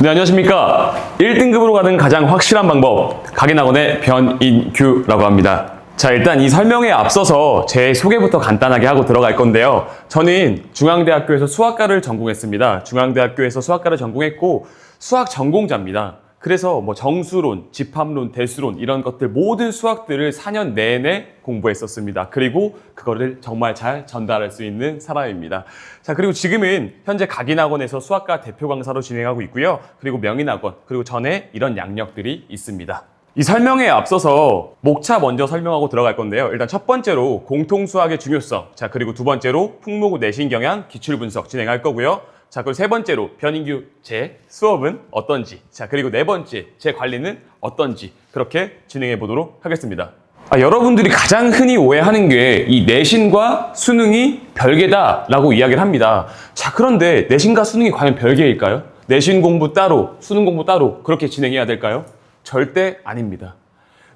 네, 안녕하십니까. 1등급으로 가는 가장 확실한 방법, 가긴학원의 변인규라고 합니다. 자, 일단 이 설명에 앞서서 제 소개부터 간단하게 하고 들어갈 건데요. 저는 중앙대학교에서 수학과를 전공했습니다. 중앙대학교에서 수학과를 전공했고 수학 전공자입니다. 그래서 뭐 정수론, 집합론, 대수론 이런 것들 모든 수학들을 4년 내내 공부했었습니다. 그리고 그거를 정말 잘 전달할 수 있는 사람입니다. 자, 그리고 지금은 현재 가긴학원에서 수학과 대표 강사로 진행하고 있고요. 그리고 명인학원, 그리고 전에 이런 양력들이 있습니다. 이 설명에 앞서서 목차 먼저 설명하고 들어갈 건데요. 일단 첫 번째로 공통수학의 중요성, 자, 그리고 두 번째로 풍무고 내신 경향 기출분석 진행할 거고요. 자, 그리고 세 번째로 변인규 제 수업은 어떤지, 자, 그리고 네 번째 제 관리는 어떤지 그렇게 진행해 보도록 하겠습니다. 여러분들이 가장 흔히 오해하는 게 이 내신과 수능이 별개다라고 이야기를 합니다. 자, 그런데 내신과 수능이 과연 별개일까요? 내신 공부 따로, 수능 공부 따로 그렇게 진행해야 될까요? 절대 아닙니다.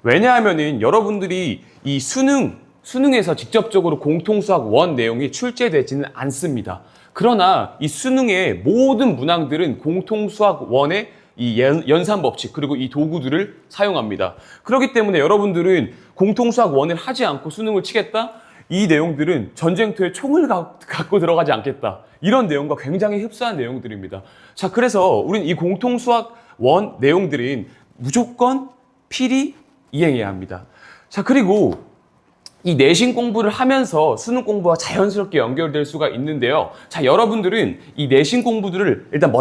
왜냐하면은 여러분들이 이 수능에서 직접적으로 공통수학 원 내용이 출제되지는 않습니다. 그러나 이 수능의 모든 문항들은 공통수학 원의 이 연산법칙 그리고 이 도구들을 사용합니다. 그렇기 때문에 여러분들은 공통수학 원을 하지 않고 수능을 치겠다? 이 내용들은 전쟁터에 총을 갖고 들어가지 않겠다. 이런 내용과 굉장히 흡사한 내용들입니다. 자, 그래서 우리는 이 공통수학 원 내용들은 무조건 필히 이행해야 합니다. 자, 그리고 이 내신 공부를 하면서 수능 공부와 자연스럽게 연결될 수가 있는데요. 자, 여러분들은 이 내신 공부들을 일단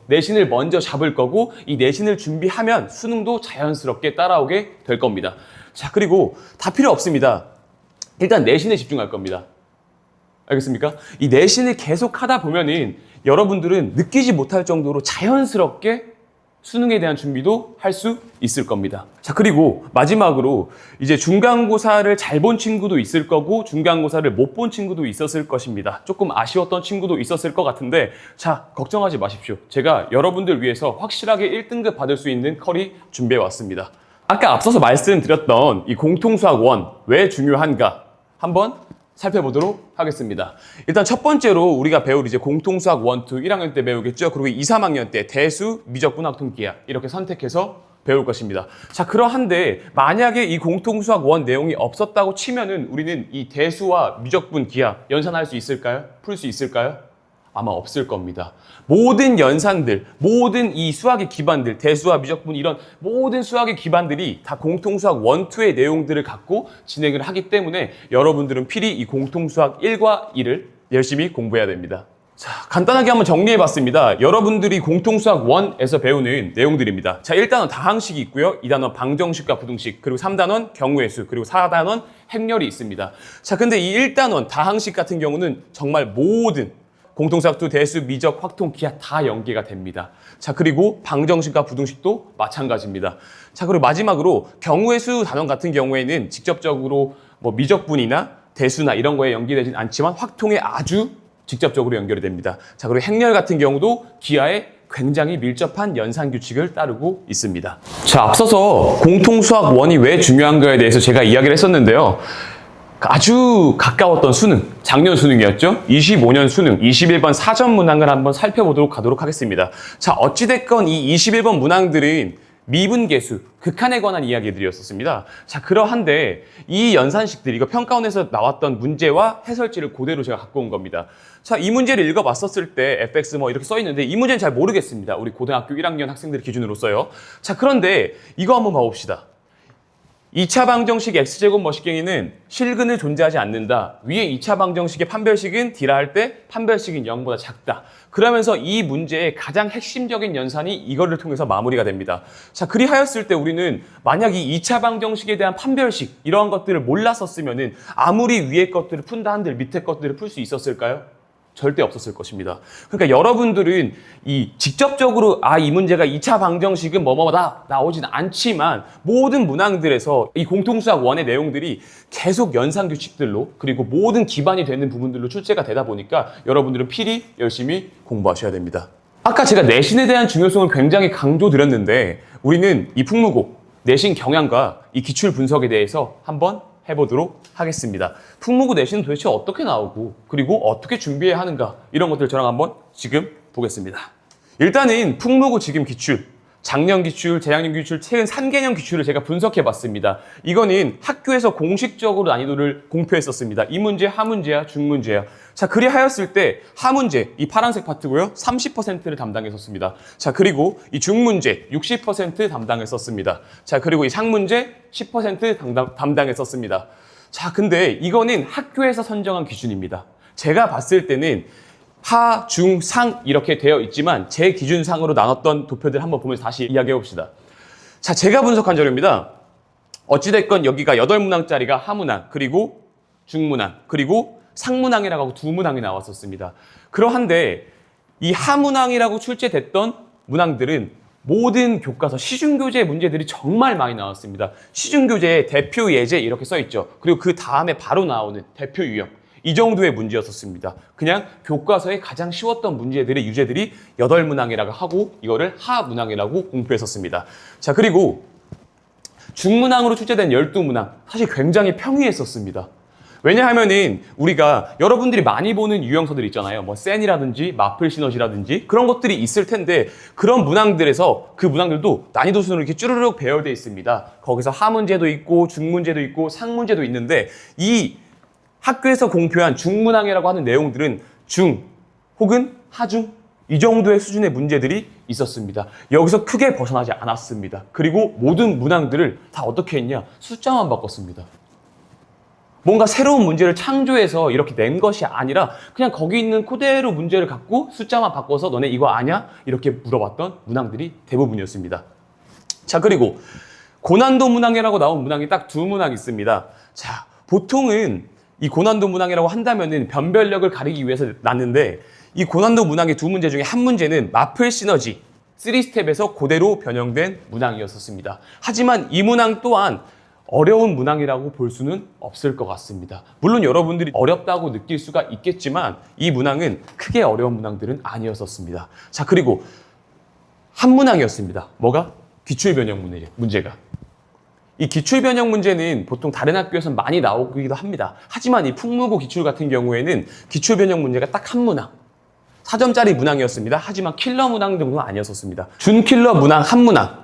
내신을 먼저 잡을 거고 이 내신을 준비하면 수능도 자연스럽게 따라오게 될 겁니다. 자, 그리고 다 필요 없습니다. 일단 내신에 집중할 겁니다. 알겠습니까? 이 내신을 계속 하다 보면은 여러분들은 느끼지 못할 정도로 자연스럽게 수능에 대한 준비도 할 수 있을 겁니다. 자, 그리고 마지막으로 이제 중간고사를 잘 본 친구도 있을 거고 중간고사를 못 본 친구도 있었을 것입니다. 조금 아쉬웠던 친구도 있었을 것 같은데 자, 걱정하지 마십시오. 제가 여러분들 위해서 확실하게 1등급 받을 수 있는 커리 준비해 왔습니다. 아까 앞서서 말씀드렸던 이 공통수학 원 왜 중요한가 한번 살펴보도록 하겠습니다. 일단 첫 번째로 우리가 배울 이제 공통수학 1, 2, 1학년 때 배우겠죠. 그리고 2, 3학년 때 대수, 미적분, 확통, 기하 이렇게 선택해서 배울 것입니다. 자, 그러한데 만약에 이 공통수학 1 내용이 없었다고 치면은 우리는 이 대수와 미적분, 기하 연산할 수 있을까요? 풀 수 있을까요? 아마 없을 겁니다. 모든 연산들, 모든 이 수학의 기반들, 대수와 미적분 이런 모든 수학의 기반들이 다 공통수학 1, 2의 내용들을 갖고 진행을 하기 때문에 여러분들은 필히 이 공통수학 1과 2를 열심히 공부해야 됩니다. 자, 간단하게 한번 정리해봤습니다. 여러분들이 공통수학 1에서 배우는 내용들입니다. 자, 1단원 다항식이 있고요. 2단원 방정식과 부등식, 그리고 3단원 경우의 수, 그리고 4단원 행렬이 있습니다. 자, 근데 이 1단원 다항식 같은 경우는 정말 모든 공통수학도 대수, 미적, 확통, 기하 다 연계가 됩니다. 자, 그리고 방정식과 부등식도 마찬가지입니다. 자, 그리고 마지막으로 경우의 수 단원 같은 경우에는 직접적으로 뭐 미적분이나 대수나 이런 거에 연계되진 않지만 확통에 아주 직접적으로 연결이 됩니다. 자, 그리고 행렬 같은 경우도 기하에 굉장히 밀접한 연산 규칙을 따르고 있습니다. 자, 앞서서 공통수학 1이 왜 중요한가에 대해서 제가 이야기를 했었는데요. 아주 가까웠던 수능, 작년 수능이었죠. 25년 수능, 21번 사전 문항을 한번 살펴보도록 하도록 하겠습니다. 자, 어찌됐건 이 21번 문항들은 미분계수, 극한에 관한 이야기들이었습니다. 자, 그러한데 이 연산식들, 이거 평가원에서 나왔던 문제와 해설지를 그대로 제가 갖고 온 겁니다. 자, 이 문제를 읽어봤었을 때 fx 뭐 이렇게 써있는데 이 문제는 잘 모르겠습니다. 우리 고등학교 1학년 학생들 기준으로 써요. 자, 그런데 이거 한번 봐봅시다. 2차 방정식 x제곱 머시갱이는 실근을 존재하지 않는다. 위에 2차 방정식의 판별식은 D라 할 때 판별식은 0보다 작다. 그러면서 이 문제의 가장 핵심적인 연산이 이거를 통해서 마무리가 됩니다. 자, 그리하였을 때 우리는 만약 이 2차 방정식에 대한 판별식 이러한 것들을 몰랐었으면은 아무리 위에 것들을 푼다 한들 밑에 것들을 풀 수 있었을까요? 절대 없었을 것입니다. 그러니까 여러분들은 이 직접적으로 이 문제가 2차 방정식은 뭐뭐다 나오진 않지만 모든 문항들에서 이 공통수학 1의 내용들이 계속 연산 규칙들로 그리고 모든 기반이 되는 부분들로 출제가 되다 보니까 여러분들은 필히 열심히 공부하셔야 됩니다. 아까 제가 내신에 대한 중요성을 굉장히 강조드렸는데 우리는 이 풍무고, 내신 경향과 이 기출 분석에 대해서 한번 해보도록 하겠습니다. 풍무고 내신은 도대체 어떻게 나오고 그리고 어떻게 준비해야 하는가 이런 것들 저랑 한번 지금 보겠습니다. 일단은 풍무고 지금 기출, 작년 기출, 재작년 기출, 최근 3개년 기출을 제가 분석해 봤습니다. 이거는 학교에서 공식적으로 난이도를 공표했었습니다. 이 문제 하문제야, 중문제야. 자, 그리하였을 때 하문제, 이 파란색 파트고요. 30%를 담당했었습니다. 자, 그리고 이 중문제 60% 담당했었습니다. 자, 그리고 이 상문제 10% 담당했었습니다. 자, 근데 이거는 학교에서 선정한 기준입니다. 제가 봤을 때는 하, 중, 상 이렇게 되어 있지만 제 기준상으로 나눴던 도표들 한번 보면서 다시 이야기해 봅시다. 자, 제가 분석한 자료입니다. 어찌됐건 여기가 8문항짜리가 하문항, 그리고 중문항, 그리고 상문항이라고 하고 두 문항이 나왔었습니다. 그러한데 이 하문항이라고 출제됐던 문항들은 모든 교과서 시중교재 문제들이 정말 많이 나왔습니다. 시중교재에 대표 예제 이렇게 써 있죠. 그리고 그 다음에 바로 나오는 대표 유형. 이 정도의 문제였었습니다. 그냥 교과서에 가장 쉬웠던 문제들의 유제들이 8문항이라고 하고 이거를 하문항이라고 공표했었습니다. 자, 그리고 중문항으로 출제된 12문항 사실 굉장히 평이했었습니다. 왜냐하면은 우리가 여러분들이 많이 보는 유형서들 있잖아요. 뭐 센이라든지 마플 시너지라든지 그런 것들이 있을 텐데 그런 문항들에서 그 문항들도 난이도 순으로 이렇게 쭈르륵 배열되어 있습니다. 거기서 하문제도 있고 중문제도 있고 상문제도 있는데 이 학교에서 공표한 중문항이라고 하는 내용들은 중 혹은 하중 이 정도의 수준의 문제들이 있었습니다. 여기서 크게 벗어나지 않았습니다. 그리고 모든 문항들을 다 어떻게 했냐? 숫자만 바꿨습니다. 뭔가 새로운 문제를 창조해서 이렇게 낸 것이 아니라 그냥 거기 있는 그대로 문제를 갖고 숫자만 바꿔서 너네 이거 아냐? 이렇게 물어봤던 문항들이 대부분이었습니다. 자, 그리고 고난도 문항이라고 나온 문항이 딱 2문항 있습니다. 자, 보통은 이 고난도 문항이라고 한다면은 변별력을 가리기 위해서 놨는데 이 고난도 문항의 2문제 중에 한 문제는 마플 시너지 3스텝에서 그대로 변형된 문항이었었습니다. 하지만 이 문항 또한 어려운 문항이라고 볼 수는 없을 것 같습니다. 물론 여러분들이 어렵다고 느낄 수가 있겠지만 이 문항은 크게 어려운 문항들은 아니었었습니다. 자, 그리고 한 문항이었습니다. 뭐가? 기출변형 문제가. 이 기출변형 문제는 보통 다른 학교에서는 많이 나오기도 합니다. 하지만 이 풍무고 기출 같은 경우에는 기출변형 문제가 딱 한 문항. 4점짜리 문항이었습니다. 하지만 킬러 문항 정도는 아니었었습니다. 준킬러 문항 한 문항.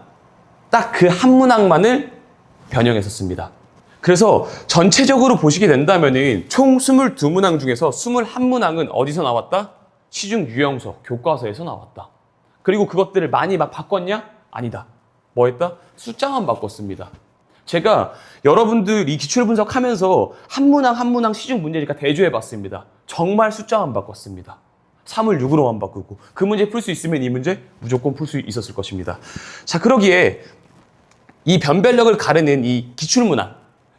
딱 그 한 문항만을 변형했었습니다. 그래서 전체적으로 보시게 된다면은 총 22문항 중에서 21문항은 어디서 나왔다? 시중 유형서, 교과서에서 나왔다. 그리고 그것들을 많이 막 바꿨냐? 아니다. 뭐 했다? 숫자만 바꿨습니다. 제가 여러분들 이 기출 분석하면서 한 문항 시중 문제니까 대조해봤습니다. 정말 숫자만 바꿨습니다. 3을 6으로만 바꾸고 그 문제 풀 수 있으면 이 문제 무조건 풀 수 있었을 것입니다. 자, 그러기에 이 변별력을 가르는 이 기출문항,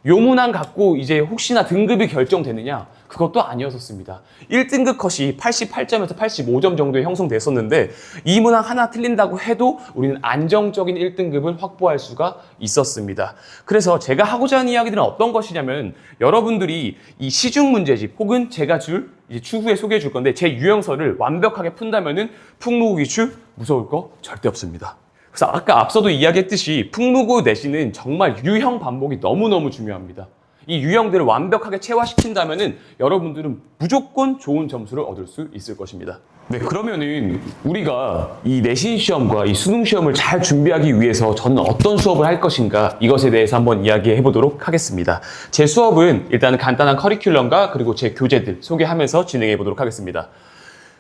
요 문항 갖고 이제 혹시나 등급이 결정되느냐? 그것도 아니었었습니다. 1등급 컷이 88점에서 85점 정도에 형성됐었는데 이 문항 하나 틀린다고 해도 우리는 안정적인 1등급을 확보할 수가 있었습니다. 그래서 제가 하고자 하는 이야기들은 어떤 것이냐면 여러분들이 이 시중 문제집 혹은 제가 이제 추후에 소개해 줄 건데 제 유형서를 완벽하게 푼다면은 풍무고 기출 무서울 거 절대 없습니다. 그래서 아까 앞서도 이야기했듯이 풍무고 내신은 정말 유형 반복이 너무너무 중요합니다. 이 유형들을 완벽하게 체화시킨다면은 여러분들은 무조건 좋은 점수를 얻을 수 있을 것입니다. 네, 그러면은 우리가 이 내신 시험과 이 수능 시험을 잘 준비하기 위해서 저는 어떤 수업을 할 것인가 이것에 대해서 한번 이야기해 보도록 하겠습니다. 제 수업은 일단은 간단한 커리큘럼과 그리고 제 교재들 소개하면서 진행해 보도록 하겠습니다.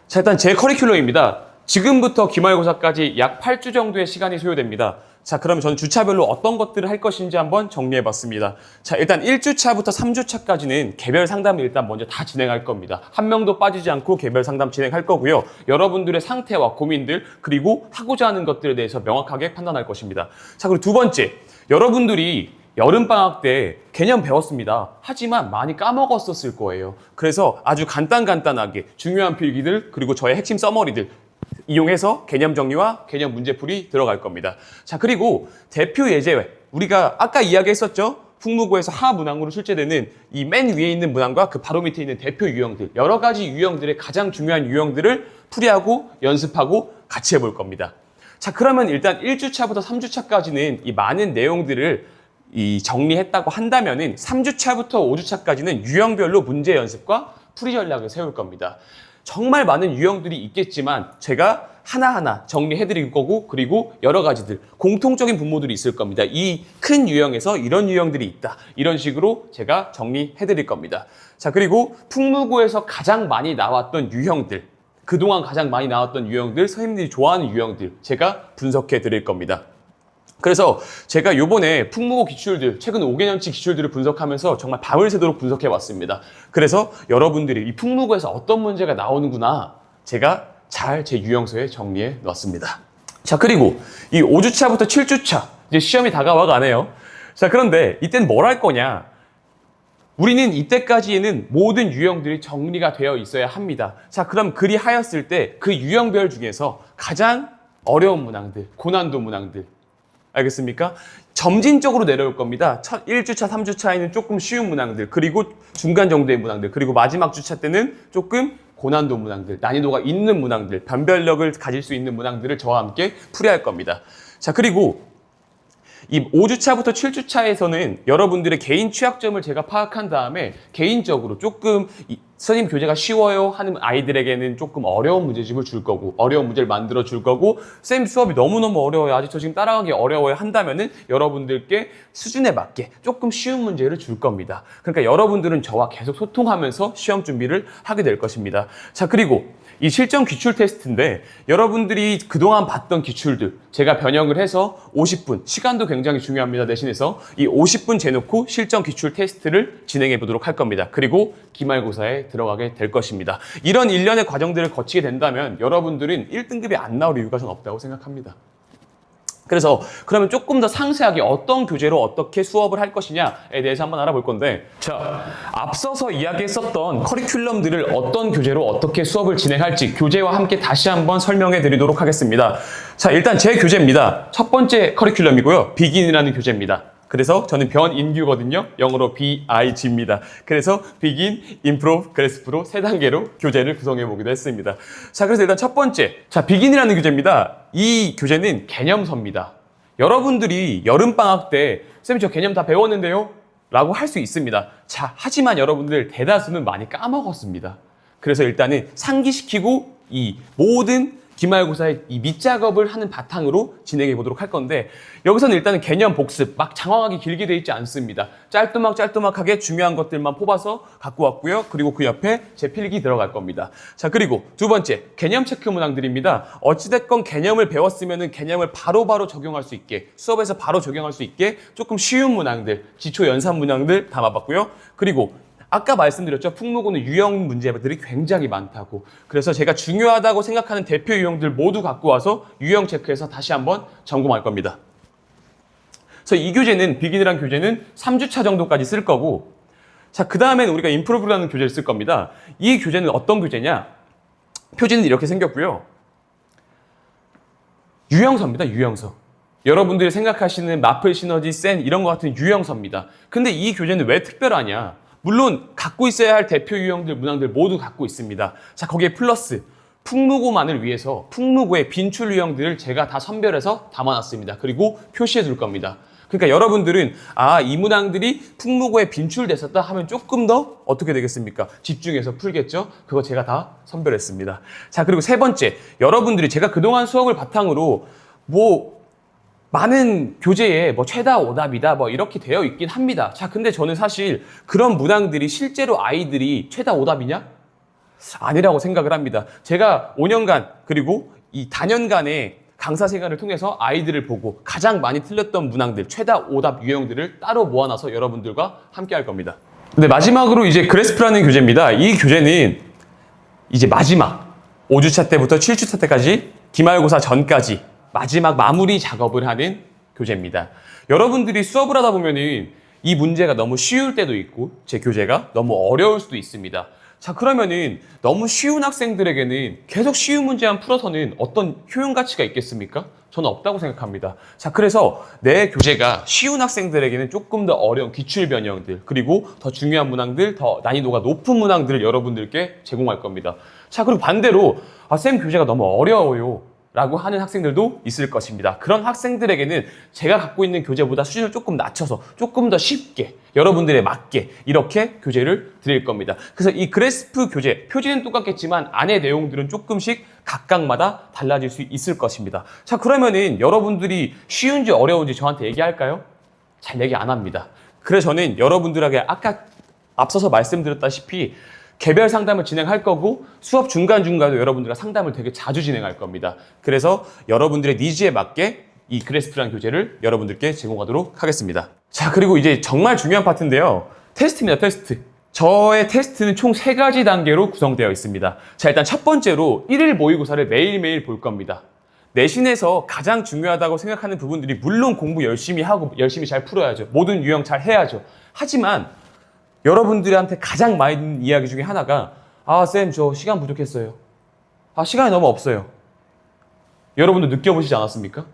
자, 일단 제 커리큘럼입니다. 지금부터 기말고사까지 약 8주 정도의 시간이 소요됩니다. 자, 그러면 저는 주차별로 어떤 것들을 할 것인지 한번 정리해봤습니다. 자, 일단 1주차부터 3주차까지는 개별 상담을 일단 먼저 다 진행할 겁니다. 한 명도 빠지지 않고 개별 상담 진행할 거고요. 여러분들의 상태와 고민들 그리고 하고자 하는 것들에 대해서 명확하게 판단할 것입니다. 자, 그리고 두 번째, 여러분들이 여름방학 때 개념 배웠습니다. 하지만 많이 까먹었었을 거예요. 그래서 아주 간단하게 중요한 필기들 그리고 저의 핵심 서머리들 이용해서 개념 정리와 개념 문제풀이 들어갈 겁니다. 자, 그리고 대표 예제, 우리가 아까 이야기했었죠? 풍무고에서 하문항으로 출제되는 이 맨 위에 있는 문항과 그 바로 밑에 있는 대표 유형들, 여러 가지 유형들의 가장 중요한 유형들을 풀이하고 연습하고 같이 해볼 겁니다. 자, 그러면 일단 1주차부터 3주차까지는 이 많은 내용들을 정리했다고 한다면은 3주차부터 5주차까지는 유형별로 문제 연습과 풀이 전략을 세울 겁니다. 정말 많은 유형들이 있겠지만 제가 하나하나 정리해드릴 거고, 그리고 여러 가지들 공통적인 분모들이 있을 겁니다. 이 큰 유형에서 이런 유형들이 있다, 이런 식으로 제가 정리해드릴 겁니다. 자, 그리고 풍무고에서 가장 많이 나왔던 유형들, 그동안 가장 많이 나왔던 유형들, 선생님들이 좋아하는 유형들 제가 분석해 드릴 겁니다. 그래서 제가 요번에 풍무고 기출들, 최근 5개년치 기출들을 분석하면서 정말 밤을 새도록 분석해 봤습니다. 그래서 여러분들이 이 풍무고에서 어떤 문제가 나오는구나 제가 잘 제 유형서에 정리해 놨습니다. 자, 그리고 이 5주차부터 7주차 이제 시험이 다가와 가네요. 자, 그런데 이때는 뭘 할 거냐? 우리는 이때까지에는 모든 유형들이 정리가 되어 있어야 합니다. 자, 그럼 그리하였을 때 그 유형별 중에서 가장 어려운 문항들, 고난도 문항들, 알겠습니까? 점진적으로 내려올 겁니다. 1주차, 3주차에는 조금 쉬운 문항들, 그리고 중간 정도의 문항들, 그리고 마지막 주차 때는 조금 고난도 문항들, 난이도가 있는 문항들, 변별력을 가질 수 있는 문항들을 저와 함께 풀이할 겁니다. 자, 그리고 이 5주차부터 7주차에서는 여러분들의 개인 취약점을 제가 파악한 다음에 개인적으로 조금 선생님 교재가 쉬워요 하는 아이들에게는 조금 어려운 문제집을 줄 거고, 어려운 문제를 만들어 줄 거고, 쌤 수업이 너무너무 어려워요, 아직 저 지금 따라가기 어려워요 한다면은 여러분들께 수준에 맞게 조금 쉬운 문제를 줄 겁니다. 그러니까 여러분들은 저와 계속 소통하면서 시험 준비를 하게 될 것입니다. 자, 그리고 이 실전 기출 테스트인데 여러분들이 그동안 봤던 기출들 제가 변형을 해서 50분, 시간도 굉장히 중요합니다. 대신해서 이 50분 재놓고 실전 기출 테스트를 진행해 보도록 할 겁니다. 그리고 기말고사에 들어가게 될 것입니다. 이런 일련의 과정들을 거치게 된다면 여러분들은 1등급이 안 나올 이유가 전 없다고 생각합니다. 그래서 그러면 조금 더 상세하게 어떤 교재로 어떻게 수업을 할 것이냐에 대해서 한번 알아볼 건데, 자, 앞서서 이야기했었던 커리큘럼들을 어떤 교재로 어떻게 수업을 진행할지 교재와 함께 다시 한번 설명해 드리도록 하겠습니다. 자, 일단 제 교재입니다. 첫 번째 커리큘럼이고요. 비긴이라는 교재입니다. 그래서 저는 변인규거든요. 영어로 BIG입니다. 그래서 비긴, 임프로브, 그래스 프로 세 단계로 교재를 구성해 보기도 했습니다. 자, 그래서 일단 첫 번째, 자, 비긴이라는 교재입니다. 이 교재는 개념서입니다. 여러분들이 여름방학 때 쌤, 저 개념 다 배웠는데요? 라고 할 수 있습니다. 자, 하지만 여러분들 대다수는 많이 까먹었습니다. 그래서 일단은 상기시키고 이 모든 기말고사의 이 밑작업을 하는 바탕으로 진행해 보도록 할 건데, 여기서는 일단은 개념 복습 막 장황하게 길게 돼 있지 않습니다. 짤뚜막하게 중요한 것들만 뽑아서 갖고 왔고요. 그리고 그 옆에 제 필기 들어갈 겁니다. 자, 그리고 두 번째, 개념 체크 문항들입니다. 어찌됐건 개념을 배웠으면은 개념을 바로바로 적용할 수 있게, 수업에서 바로 적용할 수 있게 조금 쉬운 문항들, 기초 연산 문항들 담아봤고요. 그리고 아까 말씀드렸죠. 풍무고는 유형 문제들이 굉장히 많다고. 그래서 제가 중요하다고 생각하는 대표 유형들 모두 갖고 와서 유형 체크해서 다시 한번 점검할 겁니다. 그래서 이 교재는, 비긴이라는 교재는 3주차 정도까지 쓸 거고, 자, 그 다음에는 우리가 임프로브라는 교재를 쓸 겁니다. 이 교재는 어떤 교재냐? 표지는 이렇게 생겼고요. 유형서입니다. 유형서. 여러분들이 생각하시는 마플, 시너지, 센 이런 것 같은 유형서입니다. 근데 이 교재는 왜 특별하냐? 물론 갖고 있어야 할 대표 유형들, 문항들 모두 갖고 있습니다. 자, 거기에 플러스 풍무고만을 위해서 풍무고의 빈출 유형들을 제가 다 선별해서 담아놨습니다. 그리고 표시해 둘 겁니다. 그러니까 여러분들은 이 문항들이 풍무고에 빈출됐었다 하면 조금 더 어떻게 되겠습니까? 집중해서 풀겠죠? 그거 제가 다 선별했습니다. 자, 그리고 세 번째, 여러분들이 제가 그동안 수업을 바탕으로 많은 교재에 최다 오답이다 이렇게 되어 있긴 합니다. 자, 근데 저는 사실 그런 문항들이 실제로 아이들이 최다 오답이냐? 아니라고 생각을 합니다. 제가 5년간 그리고 이 다년간의 강사 생활을 통해서 아이들을 보고 가장 많이 틀렸던 문항들, 최다 오답 유형들을 따로 모아놔서 여러분들과 함께 할 겁니다. 근데 마지막으로 이제 그래스프라는 교재입니다. 이 교재는 이제 마지막 5주차 때부터 7주차 때까지 기말고사 전까지 마지막 마무리 작업을 하는 교재입니다. 여러분들이 수업을 하다 보면은 이 문제가 너무 쉬울 때도 있고 제 교재가 너무 어려울 수도 있습니다. 자, 그러면은 너무 쉬운 학생들에게는 계속 쉬운 문제만 풀어서는 어떤 효용 가치가 있겠습니까? 저는 없다고 생각합니다. 자, 그래서 내 교재가 쉬운 학생들에게는 조금 더 어려운 기출 변형들, 그리고 더 중요한 문항들, 더 난이도가 높은 문항들을 여러분들께 제공할 겁니다. 자, 그리고 반대로 쌤 교재가 너무 어려워요 라고 하는 학생들도 있을 것입니다. 그런 학생들에게는 제가 갖고 있는 교재보다 수준을 조금 낮춰서 조금 더 쉽게 여러분들에 맞게 이렇게 교재를 드릴 겁니다. 그래서 이 그래스프 교재, 표지는 똑같겠지만 안의 내용들은 조금씩 각각마다 달라질 수 있을 것입니다. 자, 그러면은 여러분들이 쉬운지 어려운지 저한테 얘기할까요? 잘 얘기 안 합니다. 그래서 저는 여러분들에게 아까 앞서서 말씀드렸다시피 개별 상담을 진행할 거고 수업 중간중간도 여러분들과 상담을 되게 자주 진행할 겁니다. 그래서 여러분들의 니즈에 맞게 이 그래스프라는 교재를 여러분들께 제공하도록 하겠습니다. 자, 그리고 이제 정말 중요한 파트인데요. 테스트입니다, 테스트. 저의 테스트는 총 3가지 단계로 구성되어 있습니다. 자, 일단 첫 번째로 1일 모의고사를 매일매일 볼 겁니다. 내신에서 가장 중요하다고 생각하는 부분들이 물론 공부 열심히 하고 열심히 잘 풀어야죠. 모든 유형 잘 해야죠. 하지만 여러분들한테 가장 많이 듣는 이야기 중에 하나가 쌤, 저 시간 부족했어요. 시간이 너무 없어요. 여러분도 느껴보시지 않았습니까?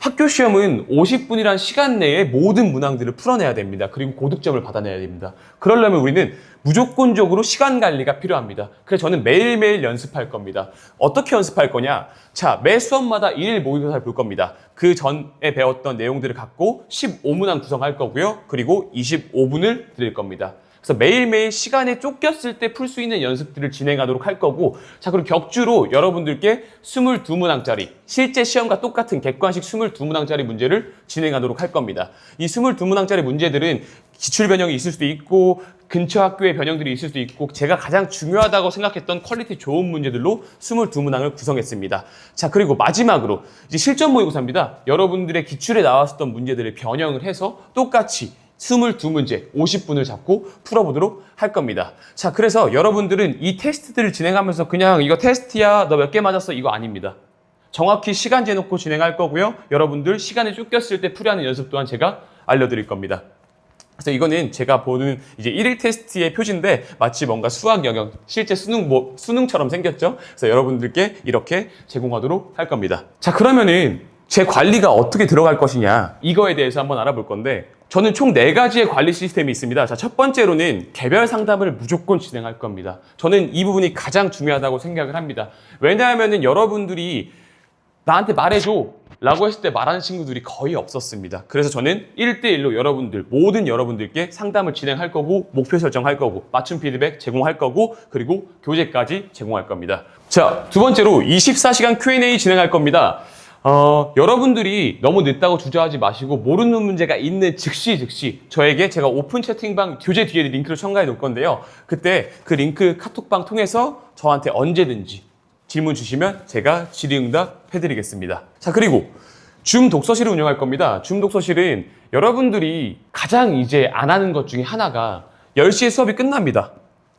학교 시험은 50분이란 시간 내에 모든 문항들을 풀어내야 됩니다. 그리고 고득점을 받아내야 됩니다. 그러려면 우리는 무조건적으로 시간 관리가 필요합니다. 그래서 저는 매일매일 연습할 겁니다. 어떻게 연습할 거냐? 자, 매 수업마다 1일 모의고사를 볼 겁니다. 그 전에 배웠던 내용들을 갖고 15문항 구성할 거고요. 그리고 25분을 드릴 겁니다. 그래서 매일매일 시간에 쫓겼을 때 풀 수 있는 연습들을 진행하도록 할 거고, 자, 그리고 격주로 여러분들께 22문항짜리 실제 시험과 똑같은 객관식 22문항짜리 문제를 진행하도록 할 겁니다. 이 22문항짜리 문제들은 기출 변형이 있을 수도 있고 근처 학교의 변형들이 있을 수도 있고 제가 가장 중요하다고 생각했던 퀄리티 좋은 문제들로 22문항을 구성했습니다. 자, 그리고 마지막으로 이제 실전 모의고사입니다. 여러분들의 기출에 나왔었던 문제들을 변형을 해서 똑같이 22문제 50분을 잡고 풀어보도록 할 겁니다. 자, 그래서 여러분들은 이 테스트들을 진행하면서 그냥 이거 테스트야, 너 몇 개 맞았어, 이거 아닙니다. 정확히 시간 재놓고 진행할 거고요. 여러분들 시간에 쫓겼을 때 풀이하는 연습 또한 제가 알려드릴 겁니다. 그래서 이거는 제가 보는 이제 1일 테스트의 표지인데 마치 뭔가 수학 영역, 실제 수능처럼 생겼죠? 그래서 여러분들께 이렇게 제공하도록 할 겁니다. 자, 그러면은 제 관리가 어떻게 들어갈 것이냐, 이거에 대해서 한번 알아볼 건데, 저는 총 4가지의 관리 시스템이 있습니다. 자, 첫 번째로는 개별 상담을 무조건 진행할 겁니다. 저는 이 부분이 가장 중요하다고 생각을 합니다. 왜냐하면은 여러분들이 나한테 말해줘 라고 했을 때 말하는 친구들이 거의 없었습니다. 그래서 저는 1대1로 모든 여러분들께 상담을 진행할 거고, 목표 설정할 거고, 맞춤 피드백 제공할 거고, 그리고 교재까지 제공할 겁니다. 자, 두 번째로 24시간 Q&A 진행할 겁니다. 여러분들이 너무 늦다고 주저하지 마시고 모르는 문제가 있는 즉시 저에게 제가 오픈 채팅방 교재 뒤에 링크를 첨가해 놓을 건데요. 그때 그 링크 카톡방 통해서 저한테 언제든지 질문 주시면 제가 질의응답 해드리겠습니다. 자, 그리고 줌 독서실을 운영할 겁니다. 줌 독서실은 여러분들이 가장 이제 안 하는 것 중에 하나가 10시에 수업이 끝납니다.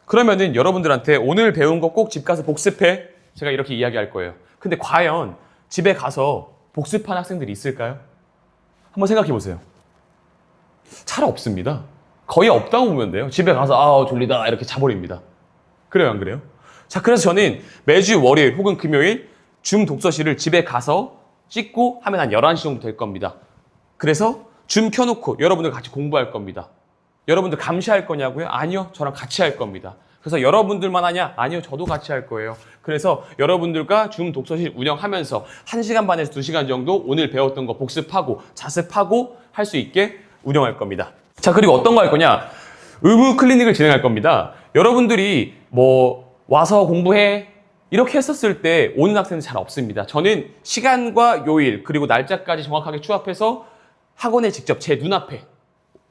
그러면은 여러분들한테 오늘 배운 거 꼭 집 가서 복습해. 제가 이렇게 이야기할 거예요. 근데 과연 집에 가서 복습한 학생들이 있을까요? 한번 생각해 보세요. 잘 없습니다. 거의 없다고 보면 돼요. 집에 가서 졸리다 이렇게 자버립니다. 그래요, 안 그래요? 자, 그래서 저는 매주 월요일 혹은 금요일 줌 독서실을 집에 가서 찍고 하면 한 11시 정도 될 겁니다. 그래서 줌 켜놓고 여러분들 같이 공부할 겁니다. 여러분들 감시할 거냐고요? 아니요, 저랑 같이 할 겁니다. 그래서 여러분들만 하냐? 아니요, 저도 같이 할 거예요. 그래서 여러분들과 줌 독서실 운영하면서 1시간 반에서 2시간 정도 오늘 배웠던 거 복습하고 자습하고 할 수 있게 운영할 겁니다. 자, 그리고 어떤 거 할 거냐? 의무 클리닉을 진행할 겁니다. 여러분들이 와서 공부해 이렇게 했었을 때 오는 학생은 잘 없습니다. 저는 시간과 요일 그리고 날짜까지 정확하게 추합해서 학원에 직접 제 눈앞에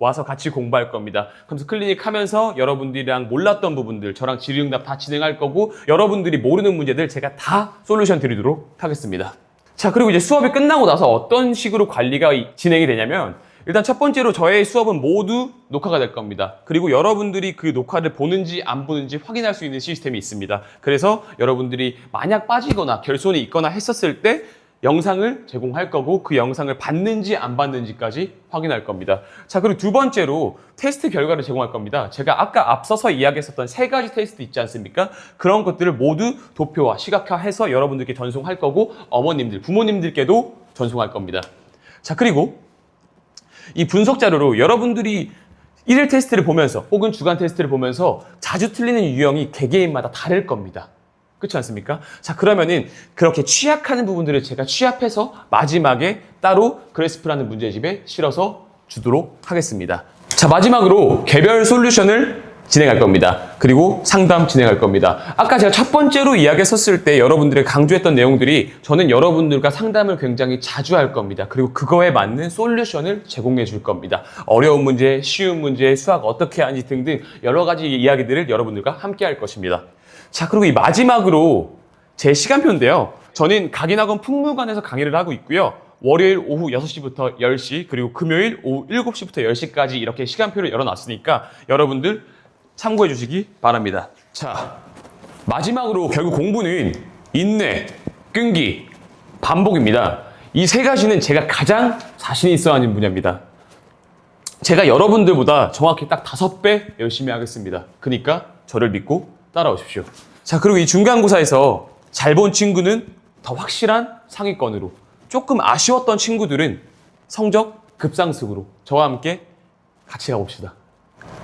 와서 같이 공부할 겁니다. 그래서 클리닉 하면서 여러분들이랑 몰랐던 부분들 저랑 질의응답 다 진행할 거고, 여러분들이 모르는 문제들 제가 다 솔루션 드리도록 하겠습니다. 자, 그리고 이제 수업이 끝나고 나서 어떤 식으로 관리가 진행이 되냐면, 일단 첫 번째로 저의 수업은 모두 녹화가 될 겁니다. 그리고 여러분들이 그 녹화를 보는지 안 보는지 확인할 수 있는 시스템이 있습니다. 그래서 여러분들이 만약 빠지거나 결손이 있거나 했었을 때 영상을 제공할 거고, 그 영상을 봤는지 안 봤는지까지 확인할 겁니다. 자, 그리고 두 번째로 테스트 결과를 제공할 겁니다. 제가 아까 앞서서 이야기했었던 3가지 테스트 있지 않습니까? 그런 것들을 모두 도표화, 시각화해서 여러분들께 전송할 거고, 어머님들, 부모님들께도 전송할 겁니다. 자, 그리고 이 분석 자료로 여러분들이 1일 테스트를 보면서 혹은 주간 테스트를 보면서 자주 틀리는 유형이 개개인마다 다를 겁니다. 그렇지 않습니까? 자, 그러면은 그렇게 취약하는 부분들을 제가 취합해서 마지막에 따로 그래스프라는 문제집에 실어서 주도록 하겠습니다. 자, 마지막으로 개별 솔루션을 진행할 겁니다. 그리고 상담 진행할 겁니다. 아까 제가 첫 번째로 이야기했었을 때 여러분들이 강조했던 내용들이 저는 여러분들과 상담을 굉장히 자주 할 겁니다. 그리고 그거에 맞는 솔루션을 제공해 줄 겁니다. 어려운 문제, 쉬운 문제, 수학 어떻게 하는지 등등 여러 가지 이야기들을 여러분들과 함께 할 것입니다. 자, 그리고 이 마지막으로 제 시간표인데요. 저는 각인학원 풍무관에서 강의를 하고 있고요. 월요일 오후 6시부터 10시, 그리고 금요일 오후 7시부터 10시까지 이렇게 시간표를 열어놨으니까 여러분들 참고해 주시기 바랍니다. 자, 마지막으로 결국 공부는 인내, 끈기, 반복입니다. 이 세 가지는 제가 가장 자신 있어 하는 분야입니다. 제가 여러분들보다 정확히 딱 5배 열심히 하겠습니다. 그러니까 저를 믿고 따라오십시오. 자, 그리고 이 중간고사에서 잘 본 친구는 더 확실한 상위권으로, 조금 아쉬웠던 친구들은 성적 급상승으로 저와 함께 같이 가봅시다.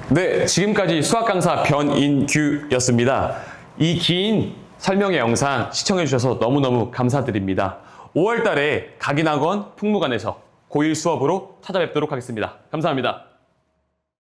네, 지금까지 수학 강사 변인규였습니다. 이 긴 설명의 영상 시청해주셔서 너무너무 감사드립니다. 5월 달에 각인학원 풍무관에서 고1 수업으로 찾아뵙도록 하겠습니다. 감사합니다.